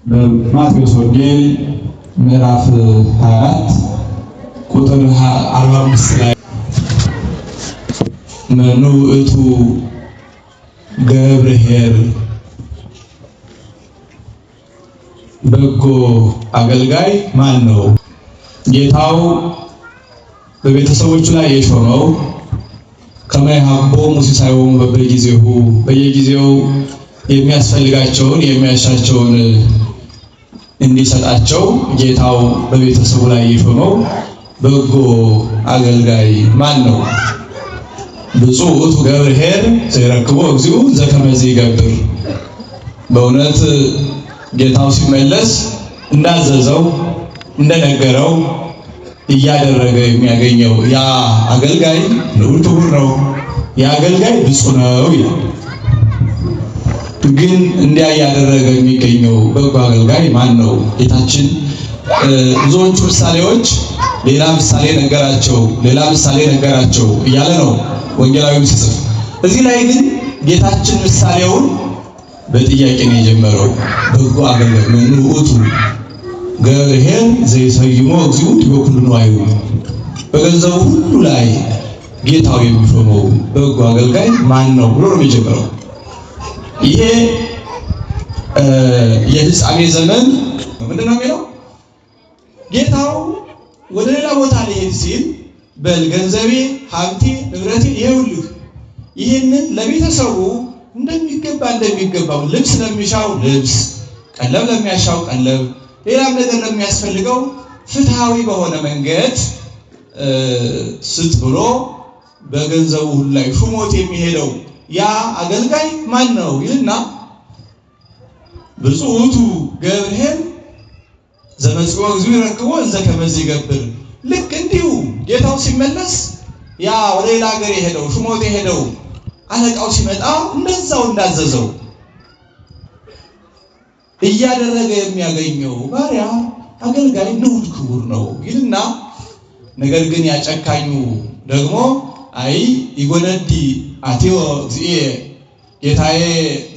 በማቴዎስ ወንጌል ምዕራፍ 24 ቁጥር 45 ላይ መኑ እቱ ገብርኄር በጎ አገልጋይ ማን ነው? ጌታው በቤተሰቦቹ ላይ የሾመው ከመይሃቦሙ ሲሳዮሙ በበጊዜሁ በየጊዜው የሚያስፈልጋቸውን የሚያሻቸውን እንዲሰጣቸው ጌታው በቤተሰቡ ላይ የሾመው በጎ አገልጋይ ማን ነው? ብፁዕ ውእቱ ገብርኄር ዘይረክቦ እግዚኡ ዘከመ ይገብር። በእውነት ጌታው ሲመለስ እንዳዘዘው እንደነገረው እያደረገ የሚያገኘው ያ አገልጋይ ልዑል ክቡር ነው። ያ አገልጋይ ብፁዕ ነው ይላል። ግን እንዲያ እያደረገ የሚገኘው በጎ አገልጋይ ማን ነው? ጌታችን ብዙዎቹ ምሳሌዎች ሌላ ምሳሌ ነገራቸው እያለ ነው ወንጌላዊው ሲጽፍ። እዚህ ላይ ግን ጌታችን ምሳሌውን በጥያቄ ነው የጀመረው። በጎ አገልጋይ መኑ ውእቱ ገብርኄር ዘይሰይሞ እግዚኡ በኩሉ ንዋዩ፣ በገንዘቡ ሁሉ ላይ ጌታው የሚሾመው በጎ አገልጋይ ማን ነው ብሎ ነው የጀመረው። ይሄ የፍጻሜ ዘመን ምንድነው የሚለው? ጌታው ወደ ሌላ ቦታ ሊሄድ ሲል በል ገንዘቤ፣ ሀብቴ፣ ንብረቴ ይሄውልህ፣ ይህንን ለቤተሰቡ እንደሚገባው ልብስ ለሚሻው ልብስ፣ ቀለብ ለሚያሻው ቀለብ፣ ሌላም ነገር ለሚያስፈልገው ፍትሃዊ በሆነ መንገድ ስጥ ብሎ በገንዘቡ ሁሉ ላይ ሹሞት የሚሄደው ያ አገልጋይ ማን ነው ይልና ብፁዕ ውእቱ ገብርኄር ዘመጽኦ እግዚኡ ይረክቦ ዘከመ ይገብር። ልክ እንዲሁ ጌታው ሲመለስ ያ ወደ ሌላ ሀገር የሄደው ሹሞት የሄደው አለቃው ሲመጣ እንደዛው እንዳዘዘው እያደረገ የሚያገኘው ባሪያ አገልጋይ ልዑል ክቡር ነው ይልና ነገር ግን ያጨካኙ ደግሞ አይ ይጎነዲ አቴዎ እግዚእ ጌታዬ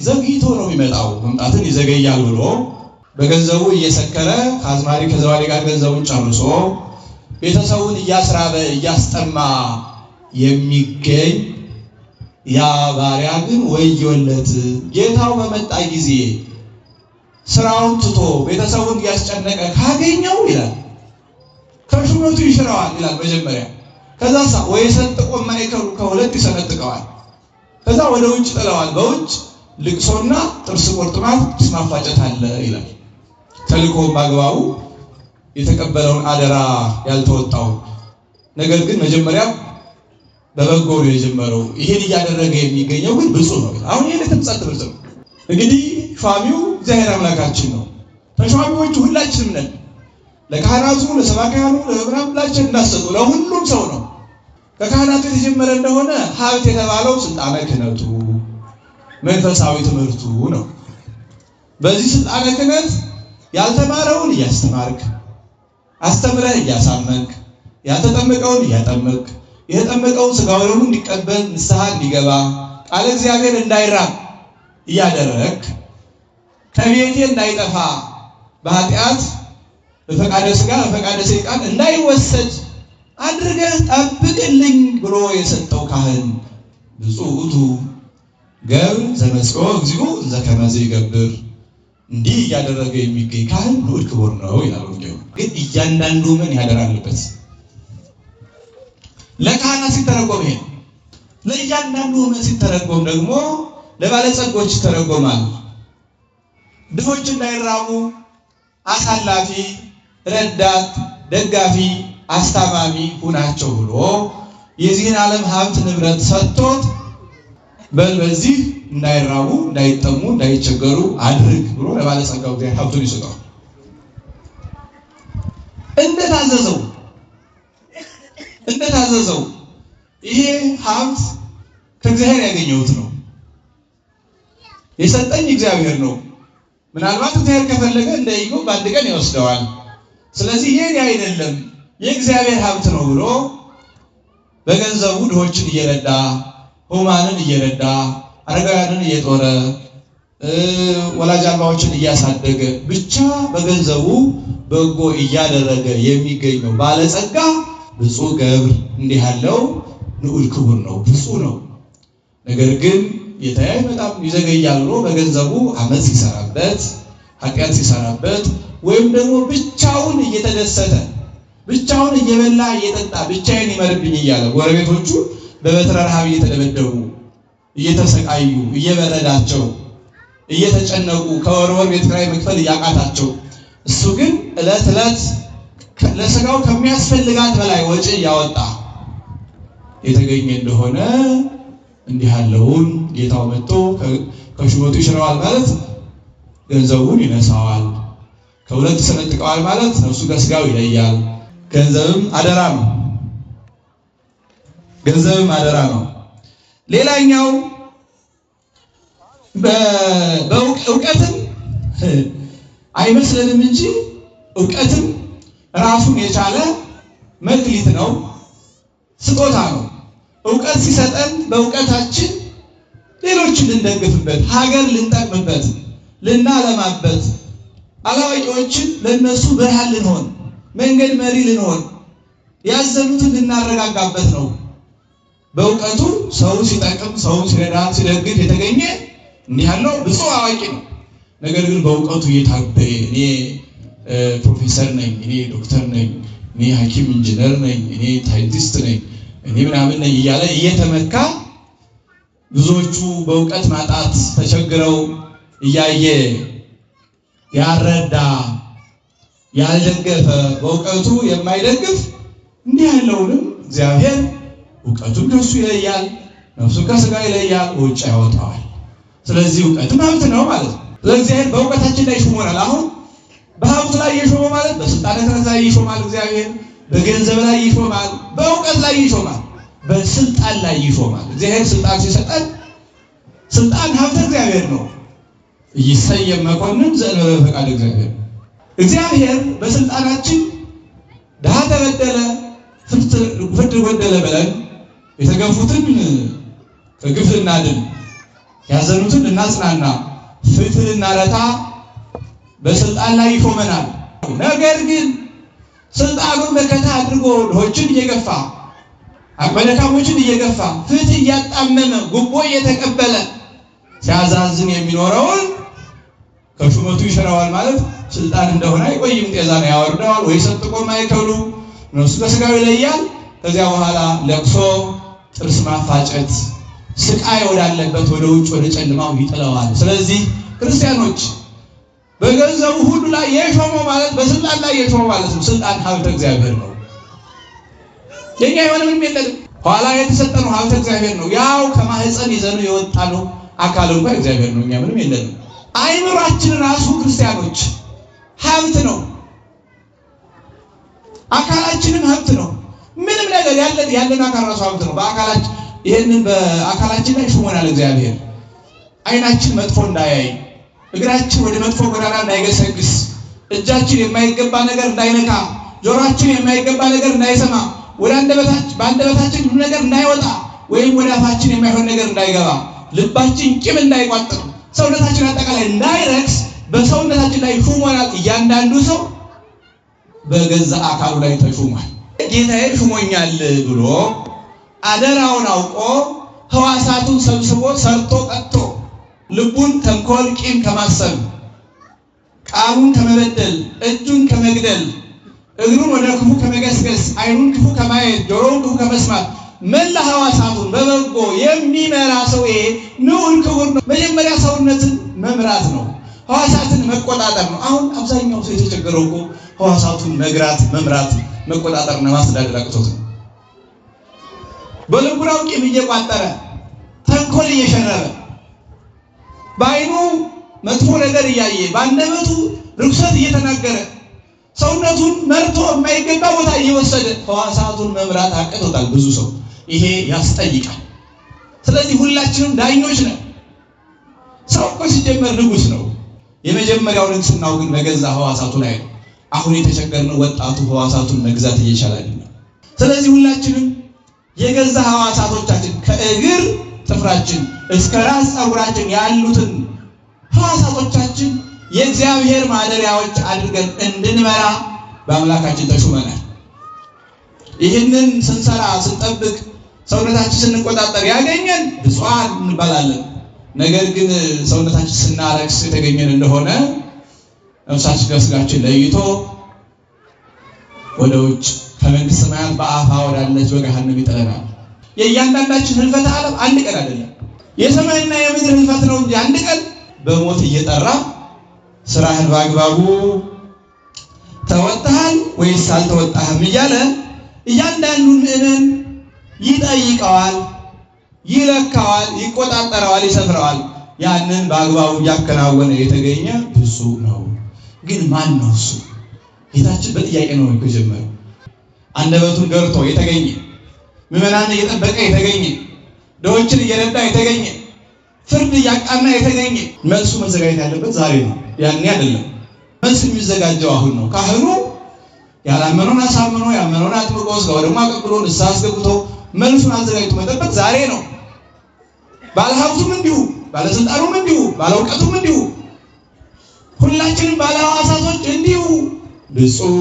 ዘግይቶ ነው የሚመጣው መምጣትን ይዘገያል ብሎ በገንዘቡ እየሰከረ ከአዝማሪ ከዘዋሪ ጋር ገንዘቡን ጨርሶ ቤተሰቡን እያስራበ እያስጠማ የሚገኝ ያ ባሪያ ግን ወዮለት፣ ጌታው በመጣ ጊዜ ስራውን ትቶ ቤተሰቡን እያስጨነቀ ካገኘው ይላል ከሹመቱ ይሽረዋል ይላል መጀመሪያ። ከዛ ወይ ሰንጥቆ ማይከሩ ከሁለት ይሰነጥቀዋል። ከዛ ወደ ውጭ ጥለዋል። በውጭ ልቅሶና ጥርስ ቁርጥማት ማፋጨት አለ ይላል። ተልኮ በአግባቡ የተቀበለውን አደራ ያልተወጣው ነገር ግን መጀመሪያ በበጎ ነው የጀመረው። ይሄን እያደረገ የሚገኘው ግን ብፁዕ ነው። አሁን ይሄ ለተምጻት ትምህርት ነው። እንግዲህ ሿሚው እግዚአብሔር አምላካችን ነው። ተሿሚዎቹ ሁላችንም ነን። ለካህናቱ፣ ለሰባክያኑ፣ ለመምህራኑ ሁላችን እንዳሰጡ ለሁሉም ሰው ነው። ከካህናቱ የተጀመረ እንደሆነ ሀብት የተባለው ስልጣነ ክህነቱ መንፈሳዊ ትምህርቱ ነው። በዚህ ስልጣነ ክህነት ያልተማረውን እያስተማርክ አስተምረህ እያሳመንክ ያልተጠመቀውን እያጠመቅክ የተጠመቀውን ሥጋው ደሙ እንዲቀበል ንስሐ እንዲገባ ቃለ እግዚአብሔር እንዳይራብ እያደረግክ ከቤቴ እንዳይጠፋ በኃጢአት በፈቃደ ሥጋ በፈቃደ ሰይጣን እንዳይወሰድ አድርገህ ጠብቅልኝ ብሎ የሰጠው ካህን ብፁዕ ውእቱ ገብር ዘመጽኦ እግዚኡ ዘከመ ይገብር። እንዲህ እያደረገ የሚገኝ ካህን ልዑል ክቡር ነው ይላል ወንጌሉ። ግን እያንዳንዱ ምን ያደር አለበት? ለካህናት ሲተረጎም ይሄ ለእያንዳንዱ ምን ሲተረጎም ደግሞ ለባለጸጎች ይተረጎማል። ድሆች እንዳይራቡ አሳላፊ፣ ረዳት፣ ደጋፊ፣ አስታማሚ ሁናቸው ብሎ የዚህን ዓለም ሀብት ንብረት ሰጥቶት በዚህ እንዳይራቡ እንዳይጠሙ እንዳይቸገሩ አድርግ ብሎ ለባለጸጋው እግዚአብሔር ሀብቱን ይሰጠዋል። እንደታዘዘው ይሄ ሀብት ከእግዚአብሔር ያገኘሁት ነው፣ የሰጠኝ እግዚአብሔር ነው። ምናልባት እግዚአብሔር ከፈለገ እንደ ኢዮብ በአንድ ቀን ይወስደዋል። ስለዚህ ይሄን አይደለም የእግዚአብሔር ሀብት ነው ብሎ በገንዘቡ ድሆችን እየረዳ ሕሙማንን እየረዳ አረጋውያንን እየጦረ ወላጅ አልባዎችን እያሳደገ ብቻ በገንዘቡ በጎ እያደረገ የሚገኘው ባለጸጋ ብፁዕ ገብር እንዲህ ያለው ንዑድ ክቡር ነው፣ ብፁዕ ነው። ነገር ግን ጌታዬ በጣም ይዘገያል ብሎ በገንዘቡ አመፅ ሲሰራበት፣ ኃጢአት ሲሰራበት ወይም ደግሞ ብቻውን እየተደሰተ ብቻውን እየበላ እየጠጣ ብቻዬን ይመርብኝ እያለ ጎረቤቶቹ በበትረ ረሃብ እየተደበደቡ እየተሰቃዩ እየበረዳቸው እየተጨነቁ ከወር ወር ቤት ኪራይ መክፈል እያቃታቸው እሱ ግን ዕለት ዕለት ለስጋው ከሚያስፈልጋት በላይ ወጪ እያወጣ የተገኘ እንደሆነ እንዲህ ያለውን ጌታው መጥቶ ከሹመቱ ይሽረዋል ማለት ገንዘቡን ይነሳዋል፣ ከሁለት ይሰነጥቀዋል ማለት ነፍሱ ከስጋው ይለያል። ገንዘብም አደራ ነው። ገንዘብም አደራ ነው። ሌላኛው በእውቀትም አይመስልንም እንጂ እውቀትም ራሱን የቻለ መክሊት ነው፣ ስጦታ ነው። እውቀት ሲሰጠን በእውቀታችን ሌሎችን ልንደግፍበት፣ ሀገር ልንጠቅምበት፣ ልናለማበት፣ አላዋቂዎችን ለነሱ ብርሃን ልንሆን፣ መንገድ መሪ ልንሆን፣ ያዘኑትን ልናረጋጋበት ነው። በእውቀቱ ሰው ሲጠቅም፣ ሰው ሲረዳ፣ ሲደግፍ የተገኘ እንዲህ ያለው ብፁዕ አዋቂ ነው። ነገር ግን በእውቀቱ እየታበየ እኔ ፕሮፌሰር ነኝ፣ እኔ ዶክተር ነኝ፣ እኔ ሐኪም ኢንጂነር ነኝ፣ እኔ ሳይንቲስት ነኝ፣ እኔ ምናምን ነኝ እያለ እየተመካ ብዙዎቹ በእውቀት ማጣት ተቸግረው እያየ ያረዳ ያልደገፈ በእውቀቱ የማይደግፍ እንዲህ ያለውንም እግዚአብሔር እውቀቱን ከሱ ይለያል፣ ነፍሱን ከስጋ ይለያል፣ ውጭ ያወጣዋል። ስለዚህ እውቀትም ሀብት ነው ማለት ነው። ስለዚህ በእውቀታችን ላይ ይሾመናል። አሁን በሀብቱ ላይ ይሾመ ማለት በስልጣነ ክህነት ላይ ይሾማል እግዚአብሔር፣ በገንዘብ ላይ ይሾማል፣ በእውቀት ላይ ይሾማል፣ በስልጣን ላይ ይሾማል። እግዚአብሔር ስልጣን ሲሰጠን ስልጣን ሀብተ እግዚአብሔር ነው። ይሰየም መኮንን ዘእንበለ ፈቃድ እግዚአብሔር። እግዚአብሔር በስልጣናችን ድሃ ተበደለ፣ ፍርድ ጎደለ ብለን የተገፉትን ከግፍ ልናድን፣ ያዘኑትን ልናጽናና፣ ፍትህ ልናረታ በስልጣን ላይ ይሾመናል። ነገር ግን ስልጣኑን መከታ አድርጎ ድሆችን እየገፋ አቅመ ደካሞችን እየገፋ ፍትህ እያጣመመ ጉቦ እየተቀበለ ሲያዛዝን የሚኖረውን ከሹመቱ ይሽረዋል ማለት ስልጣን እንደሆነ አይቆይም። ጤዛ ነው ያወርደዋል፣ ወይ ሰጥቆ ማይከሉ ነፍሱ ከስጋው ይለያል። ከዚያ በኋላ ለቅሶ፣ ጥርስ ማፋጨት፣ ስቃይ ወዳለበት ወደ ውጭ ወደ ጨለማው ይጥለዋል። ስለዚህ ክርስቲያኖች በገንዘቡ ሁሉ ላይ የሾመው ማለት በስልጣን ላይ የሾመው ማለት ነው። ስልጣን ሀብተ እግዚአብሔር ነው። የኛ የሆነ ምንም የለንም። ኋላ የተሰጠነው ሀብተ እግዚአብሔር ነው። ያው ከማህፀን ይዘነው የወጣ ነው። አካል እንኳን እግዚአብሔር ነው። እኛ ምንም የለንም። አይምሯችን ራሱ ክርስቲያኖች ሀብት ነው። አካላችንም ሀብት ነው። ምንም ነገር ያለን አካል ራሱ ሀብት ነው። በአካላችን ይሄንን በአካላችን ላይ ሾመናል እግዚአብሔር። አይናችን መጥፎ እንዳያይ፣ እግራችን ወደ መጥፎ ጎዳና እንዳይገሰግስ፣ እጃችን የማይገባ ነገር እንዳይነካ፣ ጆሮአችን የማይገባ ነገር እንዳይሰማ፣ ወደ በአንደበታችን ሁሉ ነገር እንዳይወጣ ወይም ወደ አፋችን የማይሆን ነገር እንዳይገባ፣ ልባችን ቂም እንዳይቋጥር፣ ሰውነታችን አጠቃላይ እንዳይረክስ በሰውነታችን ላይ ሹሞናል። እያንዳንዱ ሰው በገዛ አካሉ ላይ ተሹሟል። ጌታዬ ሹሞኛል ብሎ አደራውን አውቆ ሕዋሳቱን ሰብስቦ ሰርቶ ቀጥቶ ልቡን ተንኮል ቂም ከማሰብ፣ ቃሉን ከመበደል፣ እጁን ከመግደል፣ እግሩን ወደ ክፉ ከመገስገስ፣ አይኑን ክፉ ከማየት፣ ጆሮውን ክፉ ከመስማት መላ ሕዋሳቱን በበጎ የሚመራ ሰው ይሄ ንዑድ ክቡር ነው። መጀመሪያ ሰውነትን መምራት ነው፣ ሕዋሳትን መቆጣጠር ነው። አሁን አብዛኛው ሰው የተቸገረው እኮ ሕዋሳቱን መግራት፣ መምራት፣ መቆጣጠርና ማስተዳደር አቅቶት ነው። በልቡናው ቂም እየቋጠረ ተንኮል እየሸረበ በአይኑ መጥፎ ነገር እያየ በአንደበቱ ርኩሰት እየተናገረ ሰውነቱን መርቶ የማይገባ ቦታ እየወሰደ ሕዋሳቱን መምራት አቅቶታል ብዙ ሰው። ይሄ ያስጠይቃል። ስለዚህ ሁላችንም ዳኞች ነን። ሰው እኮ ሲጀመር ንጉሥ ነው። የመጀመሪያው ንግስናው ግን በገዛ ሕዋሳቱ ላይ ነው። አሁን የተቸገርነው ወጣቱ ሕዋሳቱን መግዛት እየቻለ አይደለም። ስለዚህ ሁላችንም የገዛ ሕዋሳቶቻችን ከእግር ጥፍራችን እስከ ራስ ፀጉራችን ያሉትን ሕዋሳቶቻችን የእግዚአብሔር ማደሪያዎች አድርገን እንድንመራ በአምላካችን ተሹመናል። ይህንን ስንሰራ ስንጠብቅ ሰውነታችን ስንቆጣጠር ያገኘን ብፁዓን እንባላለን። ነገር ግን ሰውነታችን ስናረክስ የተገኘን እንደሆነ ነፍሳችን ከስጋችን ለይቶ ወደ ውጭ ከመንግሥተ ሰማያት በአፋ ወዳለች በገሃነም ይጥለናል። የእያንዳንዳችን ህልፈተ ዓለም አንድ ቀን አይደለም፣ የሰማይና የምድር ህልፈት ነው እንጂ አንድ ቀን በሞት እየጠራ ስራህን በአግባቡ ተወጣሃል ወይስ አልተወጣህም እያለ እያንዳንዱን ምዕመን ይጠይቀዋል፣ ይለካዋል፣ ይቆጣጠረዋል፣ ይሰፍረዋል። ያንን በአግባቡ እያከናወነ የተገኘ ብፁዕ ነው። ግን ማን ነው እሱ? ጌታችን በጥያቄ ነው የጀመረው። አንደበቱን ገርቶ የተገኘ፣ ምዕመናን እየጠበቀ የተገኘ፣ ድሆችን እየረዳ የተገኘ፣ ፍርድ እያቃና የተገኘ። መልሱ መዘጋጀት ያለበት ዛሬ ነው፣ ያኔ አይደለም። መልስ የሚዘጋጀው አሁን ነው። ካህኑ ያላመነውን አሳምኖ ያመነውን አጥምቆ ስጋው ደግሞ አቀብሎ ንስሐ አስገብቶ መልሱን አዘጋጅቶ መጠበቅ ዛሬ ነው። ባለሀብቱም እንዲሁ፣ ባለስልጣኑም እንዲሁ፣ ባለእውቀቱም እንዲሁ፣ ሁላችንም ባለሐዋሳቶች እንዲሁ ብፁዕ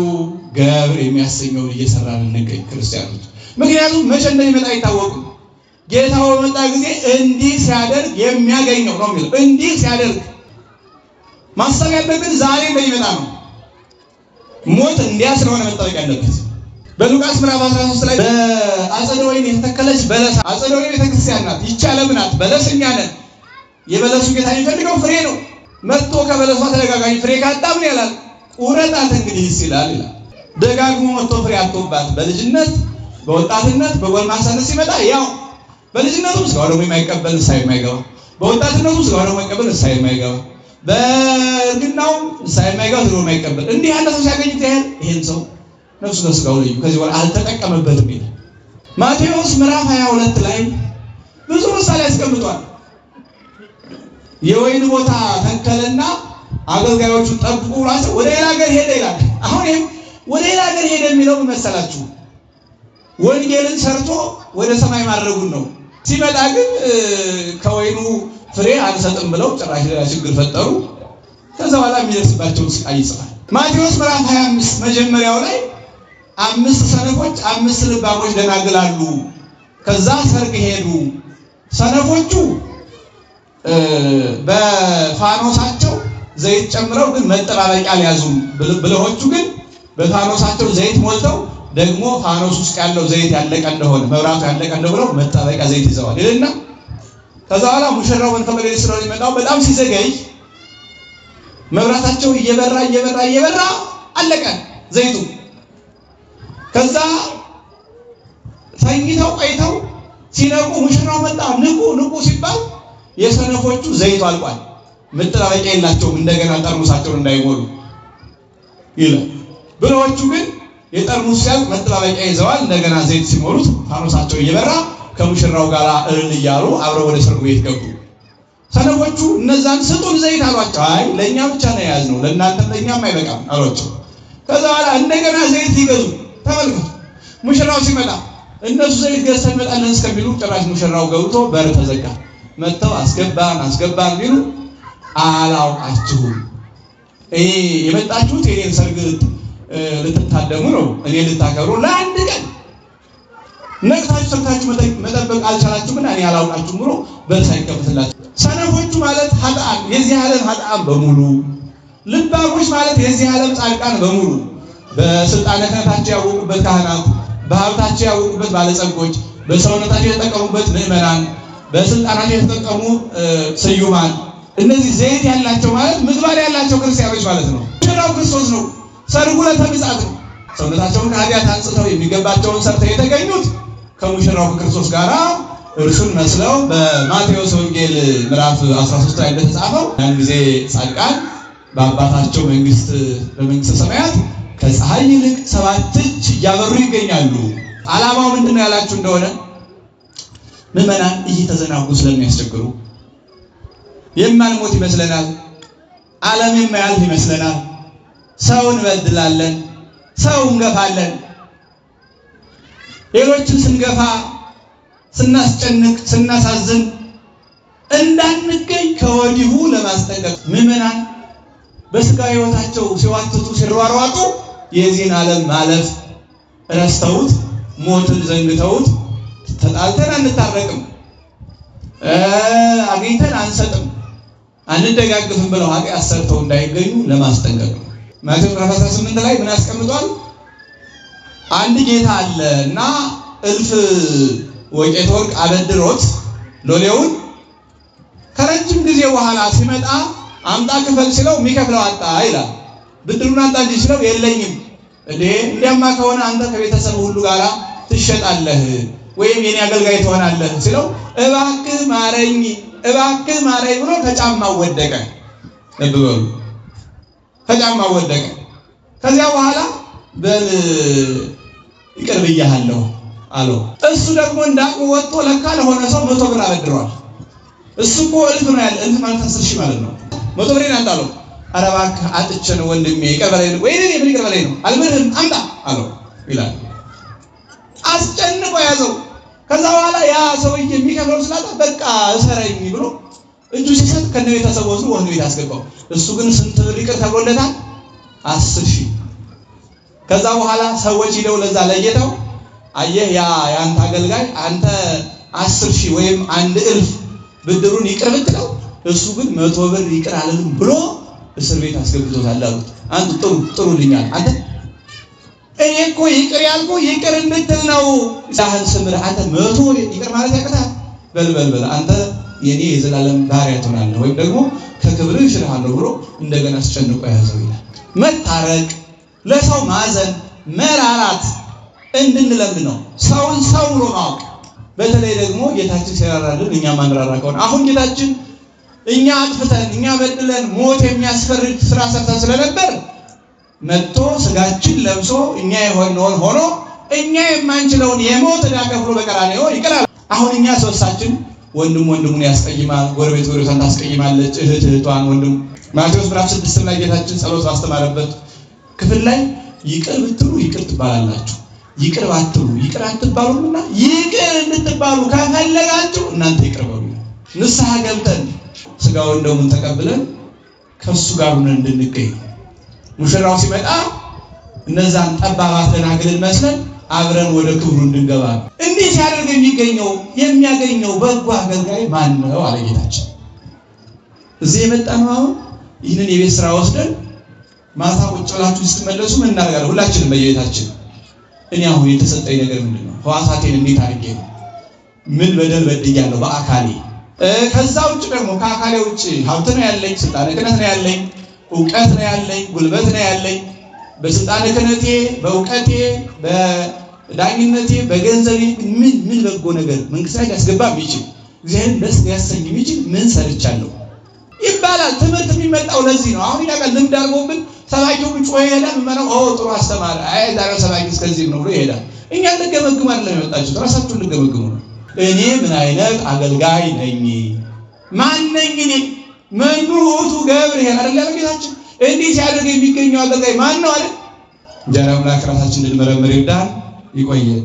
ገብር የሚያሰኘውን እየሰራን እንገኝ ክርስቲያኖች። ምክንያቱም መቼ እንደሚመጣ አይታወቅም። ጌታው በመጣ ጊዜ እንዲህ ሲያደርግ የሚያገኘው ነው የሚለው። እንዲህ ሲያደርግ ማሰብ ያለብን ዛሬ እንደሚመጣ ነው። ሞት እንዲያ ስለሆነ መጠበቅ ያለበት። በሉቃስ ምዕራፍ 13 ላይ በአጸደ ወይን የተተከለች በለስ፣ አጸደ ወይን ቤተክርስቲያን ናት፣ ይህች ዓለም ናት፣ በለስ እኛ ነን። የበለሱ ጌታ የሚፈልገው ፍሬ ነው። መጥቶ ከበለሷ ተደጋጋሚ ፍሬ ካጣ ምን ያላል? ቁረጣት እንግዲህ ይላል ይላል። ደጋግሞ መጥቶ ፍሬ አጥቶባት በልጅነት በወጣትነት በጎልማሳነት ሲመጣ ያው በልጅነቱ ስጋው ደግሞ የማይቀበል ንስሐ የማይገባ፣ በወጣትነቱ ስጋው ደግሞ የማይቀበል ንስሐ የማይገባ፣ በእርግናው ንስሐ የማይገባ ስጋው የማይቀበል እንዲህ ያለ ሰው ሲያገኙት ይሄን ሰው ነፍሱ ከስጋው ለዩ፣ ከዚህ በኋላ አልተጠቀመበትም ይላል። ማቴዎስ ምዕራፍ 22 ላይ ብዙ ምሳሌ ያስቀምጧል። የወይን ቦታ ተከለና አገልጋዮቹን ጠብቁ ብሏቸው ወደ ሌላ ሀገር ሄደ ይላል። አሁን ይሄም ወደ ሌላ ሀገር ሄደ የሚለው ምን መሰላችሁ? ወንጌልን ሰርቶ ወደ ሰማይ ማድረጉን ነው። ሲመጣ ግን ከወይኑ ፍሬ አንሰጥም ብለው ጭራሽ ሌላ ችግር ፈጠሩ። ከዛ በኋላ የሚደርስባቸውን ስቃይ ይጽፋል። ማቴዎስ ምዕራፍ 25 መጀመሪያው ላይ 5 ሰነፎች 5 ልባሞች ደናግላሉ። ከዛ ሰርግ ሄዱ። ሰነፎቹ በፋኖሳቸው ዘይት ጨምረው ግን መጠባበቂያ አልያዙም። ብልሆቹ ግን በፋኖሳቸው ዘይት ሞልተው ደግሞ ፋኖስ ውስጥ ያለው ዘይት ያለቀ እንደሆነ መብራቱ ያለቀ እንደሆነ ብለው መጠባበቂያ ዘይት ይዘዋል ይልና ከዛ በኋላ ሙሽራው መንፈቀ ሌሊት ስለሆነ የሚመጣው በጣም ሲዘገይ መብራታቸው እየበራ አለቀ ዘይቱ። ከዛ ተኝተው ቆይተው ሲነቁ ሙሽራው መጣ፣ ንቁ ሲባል የሰነፎቹ ዘይቱ አልቋል። መጠባበቂያ የላቸውም እንደገና ጠርሙሳቸውን እንዳይሞሉ ይላል። ብልሆቹ ግን የጠርሙስ ሲያልቅ መጠባበቂያ ይዘዋል። እንደገና ዘይት ሲሞሉት ፋኖሳቸው እየበራ ከሙሽራው ጋር እልል እያሉ አብረው ወደ ሰርጉ ቤት ገቡ። ሰነፎቹ እነዛን ስጡን ዘይት አሏቸው። አይ ለእኛ ብቻ ነው የያዝነው ለእናንተም ለእኛም አይበቃም አሏቸው። ከዛ በኋላ እንደገና ዘይት ሊገዙ ተመልከቱ። ሙሽራው ሲመጣ እነሱ ዘይት ገዝተን እንመጣለን እስከሚሉ ጭራሽ ሙሽራው ገብቶ በር ተዘጋ። መጥተው አስገባን ቢሉ አላውቃችሁም፣ የመጣችሁት የኔን ሰርግ ልትታደሙ ነው፣ እኔ ልታከብሩ ለአንድ ቀን ነቅታችሁ ሰርታችሁ መጠበቅ አልቻላችሁምና እኔ አላውቃችሁም ብሎ በር ሳይከፈትላቸው። ሰነፎቹ ማለት ኃጥአን የዚህ ዓለም ኃጥአን በሙሉ፣ ልባሞች ማለት የዚህ ዓለም ጻድቃን በሙሉ፣ በስልጣነ ክህነታቸው ያወቁበት ካህናት፣ በሀብታቸው ያወቁበት ባለጸጎች፣ በሰውነታቸው የተጠቀሙበት ምዕመናን፣ በስልጣናቸው የተጠቀሙ ስዩማን፣ እነዚህ ዘይት ያላቸው ማለት ምግባር ያላቸው ክርስቲያኖች ማለት ነው። ሙሽራው ክርስቶስ ነው። ሰርጉ ለተምጻት ነው። ሰውነታቸውን ከኃጢአት አንጽተው የሚገባቸውን ሰርተው የተገኙት ከሙሽራው ከክርስቶስ ጋር እርሱን መስለው በማቴዎስ ወንጌል ምዕራፍ 13 ላይ እንደተጻፈው ያን ጊዜ ጻድቃን በአባታቸው መንግስት በመንግስተ ሰማያት ከፀሐይ ይልቅ 7 እጅ እያበሩ ይገኛሉ። ዓላማው ምንድነው ያላችሁ እንደሆነ ምዕመናን እየተዘናጉ ስለሚያስቸግሩ የማንሞት ይመስለናል፣ ዓለም የማያልፍ ይመስለናል፣ ሰው እንበድላለን፣ ሰው እንገፋለን። ሌሎችን ስንገፋ፣ ስናስጨንቅ፣ ስናሳዝን እንዳንገኝ ከወዲሁ ለማስጠንቀቅ ምዕመናን በስጋ ሕይወታቸው ሲዋትቱ ሲሯሯጡ የዚህን ዓለም ማለፍ ረስተውት ሞትን ዘንግተውት ተጣልተን አንታረቅም፣ አግኝተን አንሰጥም፣ አንደጋግፍም ብለው ኃጢአት ሰርተው እንዳይገኙ ለማስጠንቀቅ ነው። ማቴዎስ 18 ላይ ምን ያስቀምጧል? አንድ ጌታ አለ እና እልፍ ወቄት ወርቅ አበድሮት ሎሌውን ከረጅም ጊዜ በኋላ ሲመጣ አምጣ ክፈል ሲለው የሚከፍለው አጣ ይላል። ብድሩን አምጣ እንጂ ሲለው የለኝም። እንዲያማ ከሆነ አንተ ከቤተሰብ ሁሉ ጋር ትሸጣለህ ወይም የኔ አገልጋይ ትሆናለህ ሲለው እባክህ ማረኝ ብሎ ከጫማው ወደቀ። ለብበሉ ከጫማው ወደቀ። ከዚያ በኋላ በል ይቅር ብያለሁ አለው። እሱ ደግሞ እንዳቁ ወጥቶ ለካ ለሆነ ሰው 100 ብር አበድሯል። እሱ እኮ እልፍ ነው ያለ፣ እልፍ ማለት 10 ሺህ ማለት ነው። 100 ብር አጣለው። ኧረ እባክህ አጥቼ ነው ወንድሜ ይቅር በለኝ ነው ወይ ምን ይቅር በለኝ ነው አልምርህም አምጣ አለው ይላል። አስጨንቆ ያዘው። ከዛ በኋላ ያ ሰውዬ የሚከፍለው ስላጣ በቃ እሰረኝ ብሎ እጁ ሲሰጥ ከነቤተሰቡ ወስዶ ወህኒ ቤት አስገባው። እሱ ግን ስንት ብር ይቅር ተብሎለታል? 10 ሺህ። ከዛ በኋላ ሰዎች ሄደው ለዛ ለጌታው አየህ ያንተ አገልጋይ አንተ 10 ሺህ ወይም 1,000 ብድሩን ይቅር ብትለው እሱ ግን 100 ብር ይቅር አለልም ብሎ እስር ቤት አስገብቶታል አሉት። አንተ ጥሩልኛል አንተ እኔ እኮ ይቅር ያልኩ ይቅር እንድትል ነው። ሳህን ስምር አንተ 100 ይቅር ማለት ያቅታል? በል አንተ የኔ የዘላለም ባሪያ ትሆናለህ ወይም ደግሞ ከክብርህ እሽርሃለሁ ብሎ እንደገና አስጨንቆ ያዘው ይላል። መታረቅ፣ ለሰው ማዘን፣ መራራት እንድንለምድ ነው። ሰውን ሰው ብሎ ማወቅ። በተለይ ደግሞ ጌታችን ሲራራልን እኛ ማንራራ ከሆነ አሁን ጌታችን እኛ አጥፍተን እኛ በድለን ሞት የሚያስፈርድ ስራ ሰርተን ስለነበር መጥቶ ስጋችን ለብሶ እኛ የሆነውን ሆኖ እኛ የማንችለውን የሞት ዕዳ ከፍሎ በቀራንዮ ይቀራል። አሁን እኛ ሶስታችን ወንድም ወንድሙን ያስቀይማል፣ ጎረቤት ጎረቤቷን ታስቀይማለች፣ እህት እህቷን፣ ወንድም ማቴዎስ ምዕራፍ 6 ላይ ጌታችን ጸሎት ባስተማረበት ክፍል ላይ ይቅር ብትሉ ይቅር ትባላላችሁ፣ ይቅር ባትሉ ይቅር አትባሉምና ይቅር እንድትባሉ ከፈለጋችሁ እናንተ ይቅር በሉ። ንስሐ ገብተን ስጋውን ደሙን ተቀብለን ከሱ ጋር ሆነን እንድንገኝ ሙሽራው ሲመጣ እነዛን ጠባባት ደናግልን መስለን አብረን ወደ ክብሩ እንድንገባ። እንዲህ ሲያደርግ የሚያገኘው በጎ አገልጋይ ማን ነው አለ ጌታችን። እዚህ የመጣነው አሁን ይህንን የቤት ስራ ወስደን ማታ ቁጭ ብላችሁ ስትመለሱ ምን እናደርጋለን? ሁላችንም በየቤታችን እኔ አሁን የተሰጠኝ ነገር ምንድነው? ሕዋሳቴን እንዴት አድርጌ ነው ምን በደል በድያለሁ በአካሌ? ከዛ ውጭ ደግሞ ከአካሌ ውጭ ሀብት ነው ያለኝ፣ ስልጣነ ክህነት ነው ያለኝ፣ እውቀት ነው ያለኝ፣ ጉልበት ነው ያለኝ። በስልጣነ ክህነቴ፣ በእውቀቴ፣ በዳኝነቴ፣ በገንዘቤ ምን በጎ ነገር መንግስት ላይ ያስገባ የሚችል እግዚአብሔርን ደስ ያሰኝ የሚችል ምን ሰርቻለሁ ይባላል። ትምህርት የሚመጣው ለዚህ ነው። አሁን ያቀል ልምድ አድርጎብን ሰባኪው ጮኸ ይሄዳል። ምመናው ጥሩ አስተማረ፣ ዛሬው ሰባኪ እስከዚህ ነው ብሎ ይሄዳል። እኛ ልገመግሙ አይደለም የመጣችሁት፣ ራሳችሁን ልገመግሙ ነው። እኔ ምን አይነት አገልጋይ ነኝ? ማን ነኝ እኔ? መኑ ውእቱ ገብርኄር አይደል ያለው ጌታችን። እንዲህ ሲያደርግ የሚገኘው አገልጋይ ማን ነው አለ። እንጀራ አምላክ ራሳችን እንድንመረምር ይርዳን። ይቆየን።